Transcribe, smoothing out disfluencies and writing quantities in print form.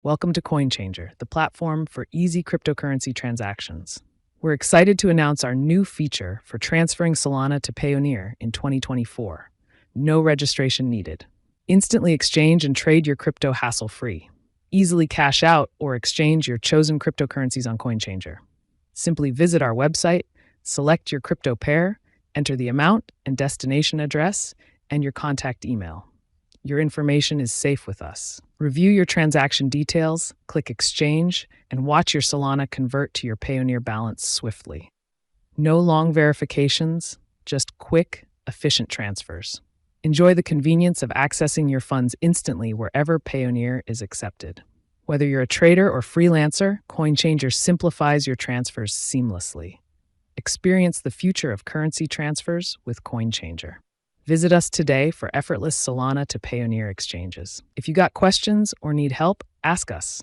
Welcome to CoinChanger, the platform for easy cryptocurrency transactions. We're excited to announce our new feature for transferring Solana to Payoneer in 2024. No registration needed. Instantly exchange and trade your crypto hassle-free. Easily cash out or exchange your chosen cryptocurrencies on CoinChanger. Simply visit our website, select your crypto pair, enter the amount and destination address, and your contact email. Your information is safe with us. Review your transaction details, click Exchange, and watch your Solana convert to your Payoneer balance swiftly. No long verifications, just quick, efficient transfers. Enjoy the convenience of accessing your funds instantly wherever Payoneer is accepted. Whether you're a trader or freelancer, CoinChanger simplifies your transfers seamlessly. Experience the future of currency transfers with CoinChanger. Visit us today for effortless Solana to Payoneer exchanges. If you got questions or need help, ask us.